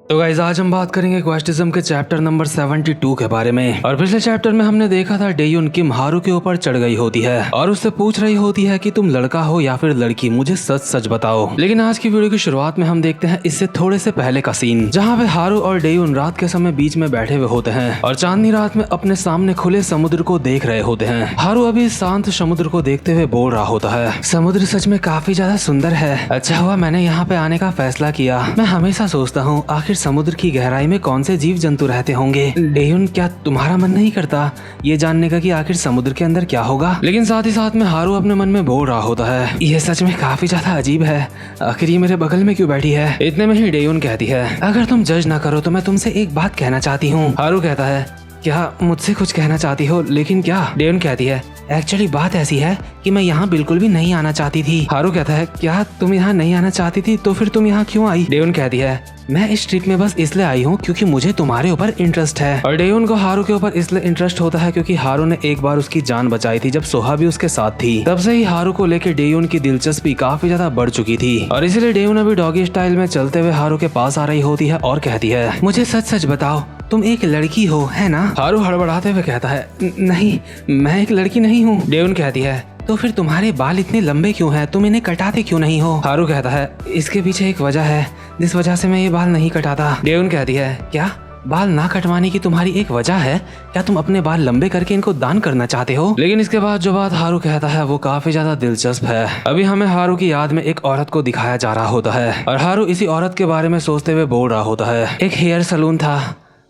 तो गाइस आज हम बात करेंगे क्वेस्टिज्म के चैप्टर नंबर 72 के बारे में। और पिछले चैप्टर में हमने देखा था डेयुन किम हारू के ऊपर चढ़ गई होती है और उससे पूछ रही होती है कि तुम लड़का हो या फिर लड़की, मुझे सच सच बताओ। लेकिन आज की वीडियो की शुरुआत में हम देखते हैं इससे थोड़े से पहले का सीन, जहाँ पे हारू और डेयुन रात के समय बीच में बैठे हुए होते हैं और चांदनी रात में अपने सामने खुले समुद्र को देख रहे होते हैं। हारू अभी शांत समुद्र को देखते हुए बोल रहा होता है, समुद्र सच में काफी ज्यादा सुंदर है। अच्छा हुआ मैंने यहाँ पे आने का फैसला किया। मैं हमेशा सोचता हूँ आखिर समुद्र की गहराई में कौन से जीव जंतु रहते होंगे। डेयुन, क्या तुम्हारा मन नहीं करता ये जानने का कि आखिर समुद्र के अंदर क्या होगा? लेकिन साथ ही साथ में हारू अपने मन में बोल रहा होता है, ये सच में काफी ज्यादा अजीब है, आखिर ये मेरे बगल में क्यों बैठी है? इतने में ही डेयुन कहती है, अगर तुम जज ना करो तो मैं तुमसे एक बात कहना चाहती हूँ। हारू कहता है, क्या मुझसे कुछ कहना चाहती हो? लेकिन क्या? डेयुन कहती है, एक्चुअली बात ऐसी है कि मैं यहाँ बिल्कुल भी नहीं आना चाहती थी। हारू कहता है, क्या तुम यहाँ नहीं आना चाहती थी? तो फिर तुम यहाँ क्यों आई? डेयुन कहती है, मैं इस ट्रिप में बस इसलिए आई हूँ क्योंकि मुझे तुम्हारे ऊपर इंटरेस्ट है। और डेयुन को हारू के ऊपर इसलिए इंटरेस्ट होता है क्योंकि हारू ने एक बार उसकी जान बचाई थी जब सोहा भी उसके साथ थी। तब से ही हारू को लेकर डेयुन की दिलचस्पी काफी ज्यादा बढ़ चुकी थी और इसीलिए डेयुन अभी डॉगी स्टाइल में चलते हुए हारू के पास आ रही होती है और कहती है, मुझे सच सच बताओ, तुम एक लड़की हो, है ना? हारू हड़बड़ाते हुए कहता है, नहीं, मैं एक लड़की नहीं हूँ। डेयुन कहती है, तो फिर तुम्हारे बाल इतने लंबे क्यों हैं? तुम इन्हें कटाते क्यों नहीं हो? हारू कहता है, इसके पीछे एक वजह है जिस वजह से मैं ये बाल नहीं कटाता। डेयुन कहती है, क्या बाल ना कटवाने की तुम्हारी एक वजह है? क्या तुम अपने बाल लंबे करके इनको दान करना चाहते हो? लेकिन इसके बाद जो बात हारू कहता है वो काफी ज्यादा दिलचस्प है। अभी हमें हारू की याद में एक औरत को दिखाया जा रहा होता है और हारू इसी औरत के बारे में सोचते हुए बोल रहा होता है, एक हेयर सलून था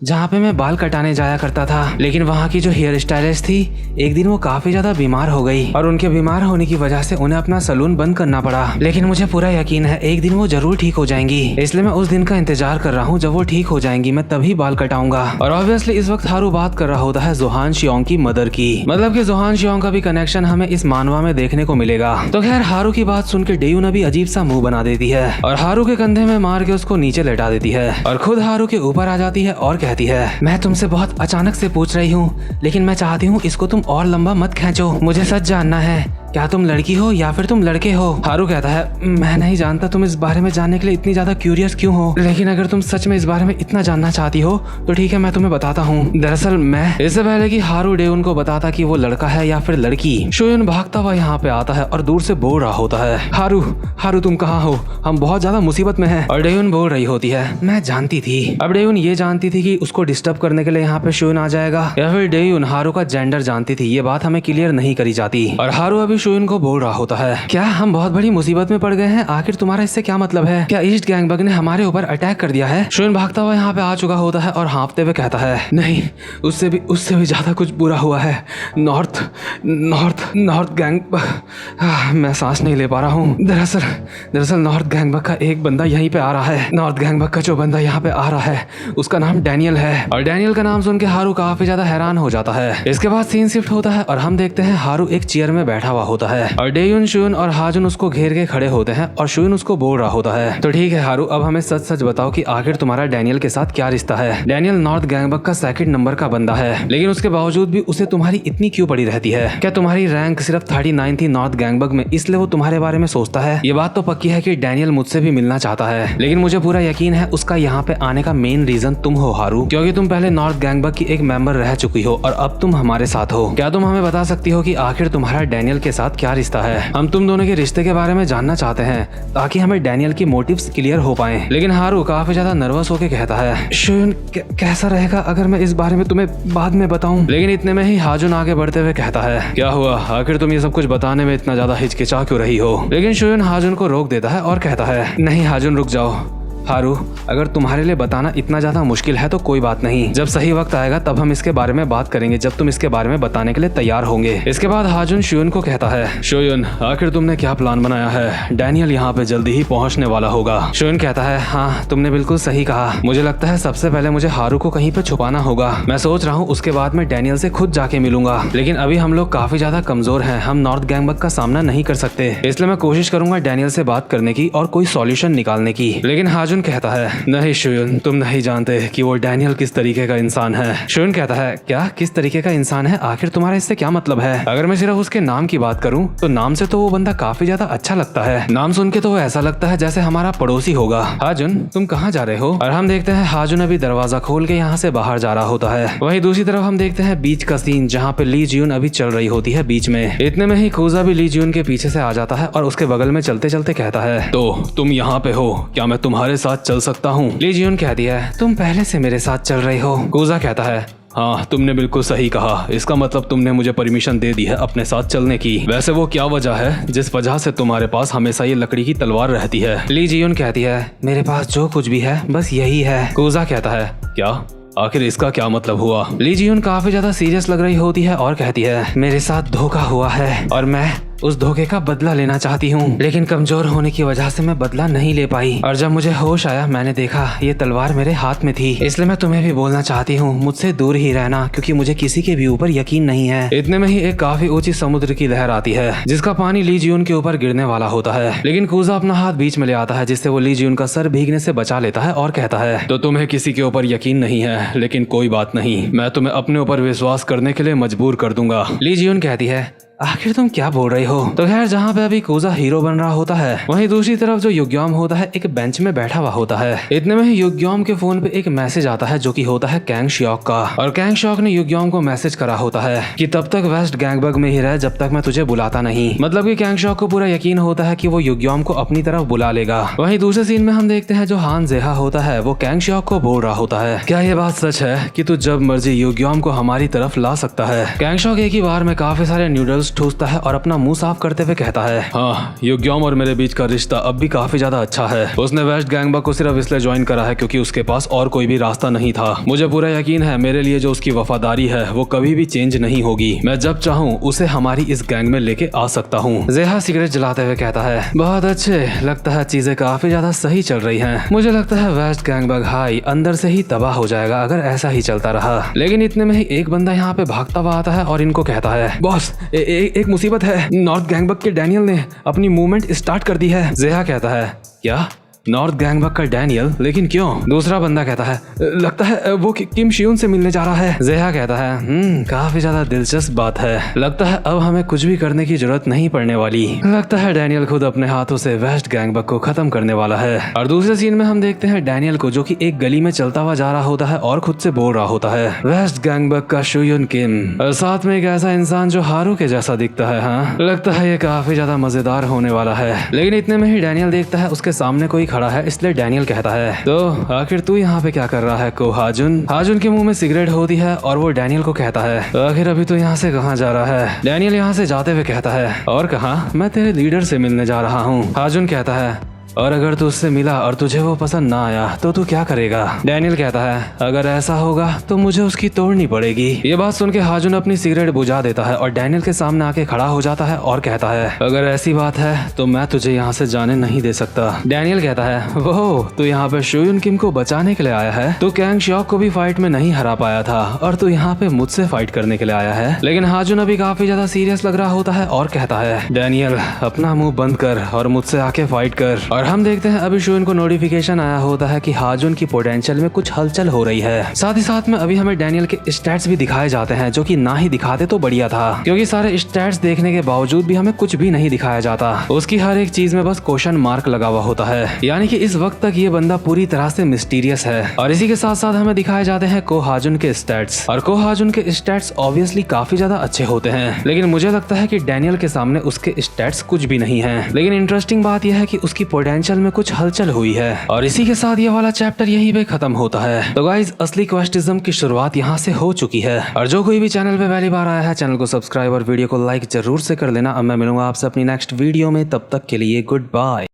जहाँ पे मैं बाल कटाने जाया करता था, लेकिन वहाँ की जो हेयर स्टाइलिस्ट थी एक दिन वो काफी ज्यादा बीमार हो गई और उनके बीमार होने की वजह से उन्हें अपना सलून बंद करना पड़ा। लेकिन मुझे पूरा यकीन है एक दिन वो जरूर ठीक हो जाएंगी, इसलिए मैं उस दिन का इंतजार कर रहा हूँ जब वो ठीक हो जाएंगी, मैं तभी बाल कटाऊंगा। और ऑब्वियसली इस वक्त हारू बात कर रहा होता है जोहान शियोंग की मदर की, मतलब की जोहान शियोंग का भी कनेक्शन हमें इस मानवा में देखने को मिलेगा। तो खैर हारू की बात सुन के डेयुन अभी अजीब सा मुंह बना देती है और हारू के कंधे में मार के उसको नीचे लेटा देती है और खुद हारू के ऊपर आ जाती है और कहती है, मैं तुमसे बहुत अचानक से पूछ रही हूँ, लेकिन मैं चाहती हूँ इसको तुम और लंबा मत खींचो, मुझे सच जानना है, क्या तुम लड़की हो या फिर तुम लड़के हो? हारू कहता है, मैं नहीं जानता तुम इस बारे में जानने के लिए इतनी ज्यादा क्यूरियस क्यों हो, लेकिन अगर तुम सच में इस बारे में इतना जानना चाहती हो तो ठीक है, मैं तुम्हें बताता हूँ। दरअसल मैं, इससे पहले कि हारू डेयुन को बताता कि वो लड़का है या फिर लड़की, शोयुन भागता हुआ यहाँ पे आता है और दूर से बोल रहा होता है, हारू हारू तुम कहाँ हो, हम बहुत ज्यादा मुसीबत में हैं। और डेयुन बोल रही होती है, मैं जानती थी। अब डेयुन ये जानती थी कि उसको डिस्टर्ब करने के लिए यहाँ पे शोयुन आ जाएगा या फिर डेयुन हारू का जेंडर जानती थी, ये बात हमें क्लियर नहीं करी जाती। और हारू अभी शोयुन को बोल रहा होता है, क्या हम बहुत बड़ी मुसीबत में पड़ गए हैं? आखिर तुम्हारा इससे क्या मतलब है? क्या ईस्ट गैंगबग ने हमारे ऊपर अटैक कर दिया है? शोयुन भागता हुआ यहाँ पे आ चुका होता है और हाँफते हुए कहता है, नहीं, उससे भी ज्यादा कुछ बुरा हुआ है। नॉर्थ गैंगबग, मैं सांस नहीं ले पा रहा हूँ। दरअसल नॉर्थ गैंगबग का एक बंदा यहीं पे आ रहा है। नॉर्थ गैंगबग का जो बंदा यहाँ पे आ रहा है उसका नाम डैनियल है। और डैनियल का नाम सुन के हारू काफी ज्यादा हैरान हो जाता है। इसके बाद सीन शिफ्ट होता है और हम देखते हैं हारू एक चेयर में बैठा हुआ होता है और डेयुन, शोयुन और हाजुन उसको घेर के खड़े होते हैं और शोयुन उसको बोल रहा होता है, तो ठीक है हारू, अब हमें सच सच बताओ कि आखिर तुम्हारा डैनियल के साथ क्या रिश्ता है? डैनियल नॉर्थ गैंगबग का 2nd नंबर का बंदा है, लेकिन उसके बावजूद भी उसे तुम्हारी इतनी क्यों पड़ी रहती है? क्या तुम्हारी रैंक सिर्फ 39 थी नॉर्थ गैंगबग में, इसलिए वो तुम्हारे बारे में सोचता है? ये बात तो पक्की है कि डैनियल मुझसे भी मिलना चाहता है, लेकिन मुझे पूरा यकीन है उसका यहाँ पे आने का मेन रीजन तुम हो हारू, क्योंकि तुम पहले नॉर्थ गैंगबग की एक मेंबर रह चुकी हो और अब तुम हमारे साथ हो। क्या तुम हमें बता सकती हो कि आखिर तुम्हारा डैनियल के साथ क्या रिश्ता है? हम तुम दोनों के रिश्ते के बारे में जानना चाहते हैं ताकि हमें डैनियल की मोटिव्स क्लियर हो पाएं। लेकिन हारू काफी ज्यादा नर्वस होके कहता है, शोयुन कैसा रहेगा अगर मैं इस बारे में तुम्हें बाद में बताऊं? लेकिन इतने में ही हाजुन आगे बढ़ते हुए कहता है, क्या हुआ, आखिर तुम ये सब कुछ बताने में इतना ज्यादा हिचकिचा क्यों रही हो? लेकिन शोयुन हाजुन को रोक देता है और कहता है, नहीं हाजुन रुक जाओ, हारू अगर तुम्हारे लिए बताना इतना ज्यादा मुश्किल है तो कोई बात नहीं, जब सही वक्त आएगा तब हम इसके बारे में बात करेंगे, जब तुम इसके बारे में बताने के लिए तैयार होंगे। इसके बाद हाजुन शोयुन को कहता है, शोयुन आखिर तुमने क्या प्लान बनाया है? डैनियल यहाँ पे जल्दी ही पहुँचने वाला होगा। शोयुन कहता है, हाँ तुमने बिल्कुल सही कहा, मुझे लगता है सबसे पहले मुझे हारू को कहीं पे छुपाना होगा। मैं सोच रहा हूँ उसके बाद मैं डैनियल से खुद जाके मिलूंगा, लेकिन अभी हम लोग काफी ज्यादा कमजोर हैं, हम नॉर्थ गैंगबग का सामना नहीं कर सकते, इसलिए मैं कोशिश करूंगा डैनियल से बात करने की और कोई सॉल्यूशन निकालने की। लेकिन हाजुन हाजुन कहता है, नहीं शुयुन, तुम नहीं जानते कि वो डैनियल किस तरीके का इंसान है। शुयुन कहता है, क्या किस तरीके का इंसान है? आखिर तुम्हारा इससे क्या मतलब है? अगर मैं सिर्फ उसके नाम की बात करूं तो नाम से तो वो बंदा काफी ज्यादा अच्छा लगता है। नाम सुन के तो वो ऐसा लगता है जैसे हमारा पड़ोसी होगा। हाजुन, तुम कहाँ जा रहे हो? और हम देखते हैं हाजुन अभी दरवाजा खोल के यहाँ से बाहर जा रहा होता है। वहीं दूसरी तरफ हम देखते हैं बीच का सीन, जहाँ पे ली जियून अभी चल रही होती है बीच में। इतने में ही कूजा भी ली जियून के पीछे से आ जाता है और उसके बगल में चलते चलते कहता है, तो तुम यहाँ पे हो, क्या मैं तुम्हारे साथ चल सकता हूँ? ली जियून कहती है, तुम पहले से मेरे साथ चल रही हो। कूजा कहता है, हाँ तुमने बिल्कुल सही कहा, इसका मतलब तुमने मुझे परमिशन दे दी है अपने साथ चलने की। वैसे वो क्या वजह है जिस वजह से तुम्हारे पास हमेशा ये लकड़ी की तलवार रहती है? ली जियून कहती है, मेरे पास जो कुछ भी है बस यही है। कूजा कहता है, क्या? आखिर इसका क्या मतलब हुआ? ली जियून काफी ज्यादा सीरियस लग रही होती है और कहती है, मेरे साथ धोखा हुआ है और मैं उस धोखे का बदला लेना चाहती हूँ, लेकिन कमजोर होने की वजह से मैं बदला नहीं ले पाई। और जब मुझे होश आया मैंने देखा ये तलवार मेरे हाथ में थी। इसलिए मैं तुम्हें भी बोलना चाहती हूँ, मुझसे दूर ही रहना, क्योंकि मुझे किसी के भी ऊपर यकीन नहीं है। इतने में ही एक काफी ऊंची समुद्र की लहर आती है जिसका पानी ली जियून के ऊपर गिरने वाला होता है, लेकिन कूजा अपना हाथ बीच में ले आता है जिससे वो ली जियून का सर भीगने से बचा लेता है और कहता है, तो तुम्हें किसी के ऊपर यकीन नहीं है, लेकिन कोई बात नहीं, मैं तुम्हें अपने ऊपर विश्वास करने के लिए मजबूर कर दूंगा। ली जियून कहती है, आखिर तुम क्या बोल रहे हो? तो खैर जहाँ पे अभी कूजा हीरो बन रहा होता है, वहीं दूसरी तरफ जो युग्योम होता है एक बेंच में बैठा हुआ होता है। इतने में ही युग्योम के फोन पे एक मैसेज आता है जो कि होता है कैंग श्योक का। और कैंग श्योक ने युग्योम को मैसेज करा होता है कि तब तक वेस्ट गैंगबग में ही रह जब तक मैं तुझे बुलाता नहीं। मतलब कि कैंग श्योक को पूरा यकीन होता है कि वो युग्योम को अपनी तरफ बुला लेगा। वहीं दूसरे सीन में हम देखते हैं जो हान जेहा होता है वो कैंग श्योक को बोल रहा होता है, क्या ये बात सच है कि तू जब मर्जी युग्योम को हमारी तरफ ला सकता है? कैंग श्योक एक ही बार में काफी सारे नूडल्स ठूसता है और अपना मुंह साफ करते हुए कहता है, हाँ युग्योम और मेरे बीच का रिश्ता अब भी काफी ज्यादा अच्छा है। उसने वेस्ट गैंगबग को सिर्फ इसलिए ज्वाइन करा है क्योंकि उसके पास और कोई भी रास्ता नहीं था। मुझे पूरा यकीन है मेरे लिए जो उसकी वफादारी है वो कभी भी चेंज नहीं होगी। मैं जब चाहूँ उसे हमारी इस गैंग में लेके आ सकता हूँ। जेहा सिगरेट जलाते हुए कहता है, बहुत अच्छे, लगता है चीजें काफी ज्यादा सही चल रही हैं। मुझे लगता है वेस्ट गैंगबग हाई अंदर से ही तबाह हो जाएगा अगर ऐसा ही चलता रहा। लेकिन इतने में ही एक बंदा यहाँ पे भागता हुआ आता है और इनको कहता है, बॉस एक मुसीबत है, नॉर्थ गैंगबग के डैनियल ने अपनी मूवमेंट स्टार्ट कर दी है। जेहा कहता है, क्या? नॉर्थ गैंगबग का डैनियल? लेकिन क्यों? दूसरा बंदा कहता है, लगता है वो किम शियून से मिलने जा रहा है। जेहा कहता है, काफी ज्यादा दिलचस्प बात है, लगता है अब हमें कुछ भी करने की जरूरत नहीं पड़ने वाली। लगता है डैनियल खुद अपने हाथों से वेस्ट गैंगबग को खत्म करने वाला है। और दूसरे सीन में हम देखते हैं डैनियल को जो कि एक गली में चलता हुआ जा रहा होता है और खुद से बोल रहा होता है, वेस्ट गैंगबग का शुयुन किम, और साथ में एक ऐसा इंसान जो हारू के जैसा दिखता है। हाँ, लगता है ये काफी ज्यादा मजेदार होने वाला है। लेकिन इतने में ही डैनियल देखता है उसके सामने कोई खड़ा है, इसलिए डैनियल कहता है, तो आखिर तू यहाँ पे क्या कर रहा है? को हाजुन के मुंह में सिगरेट होती है और वो डैनियल को कहता है, आखिर अभी तो यहाँ से कहाँ जा रहा है? डैनियल यहाँ से जाते हुए कहता है, और कहाँ? मैं तेरे लीडर से मिलने जा रहा हूँ। हाजुन कहता है, और अगर तू उससे मिला और तुझे वो पसंद ना आया तो तू क्या करेगा? डैनियल कहता है, अगर ऐसा होगा तो मुझे उसकी तोड़नी पड़ेगी। ये बात सुन के हाजुन अपनी सिगरेट बुझा देता है और डैनियल के सामने आके खड़ा हो जाता है और कहता है, अगर ऐसी बात है तो मैं तुझे यहाँ से जाने नहीं दे सकता। डैनियल कहता है, वो तू यहाँ पे शुयुन किम को बचाने के लिए आया है? तू कैंग श्योक को भी फाइट में नहीं हरा पाया था और तू यहाँ पे मुझसे फाइट करने के लिए आया है? लेकिन हाजुन अभी काफी ज्यादा सीरियस लग रहा होता है और कहता है, डैनियल अपना मुंह बंद कर और मुझसे आके फाइट कर। और हम देखते हैं अभी शुयुन को नोटिफिकेशन आया होता है कि हाजुन की पोटेंशियल में कुछ हलचल हो रही है। साथ ही साथ में अभी हमें डैनियल के स्टैट्स भी दिखाए जाते हैं जो कि ना ही दिखाते तो बढ़िया था, क्योंकि सारे स्टैट्स देखने के बावजूद भी हमें कुछ भी नहीं दिखाया जाता। उसकी हर एक चीज में बस क्वेश्चन मार्क लगा हुआ होता है, यानी कि इस वक्त तक ये बंदा पूरी तरह से मिस्टीरियस है। और इसी के साथ साथ हमें दिखाए जाते हैं को हाजुन के स्टैट्स, और को हाजुन के स्टैट्स ऑब्वियसली काफी ज्यादा अच्छे होते हैं, लेकिन मुझे लगता है कि डैनियल के सामने उसके स्टैट्स कुछ भी नहीं है। लेकिन इंटरेस्टिंग बात यह है कि उसकी पोटेंशियल में कुछ हलचल हुई है। और इसी के साथ ये वाला चैप्टर यहीं पे खत्म होता है। तो गाइज असली क्वेस्टिज्म की शुरुआत यहाँ से हो चुकी है। और जो कोई भी चैनल पे पहली बार आया है चैनल को सब्सक्राइब और वीडियो को लाइक जरूर से कर लेना। अब मैं मिलूंगा आपसे अपनी नेक्स्ट वीडियो में, तब तक के लिए गुड बाय।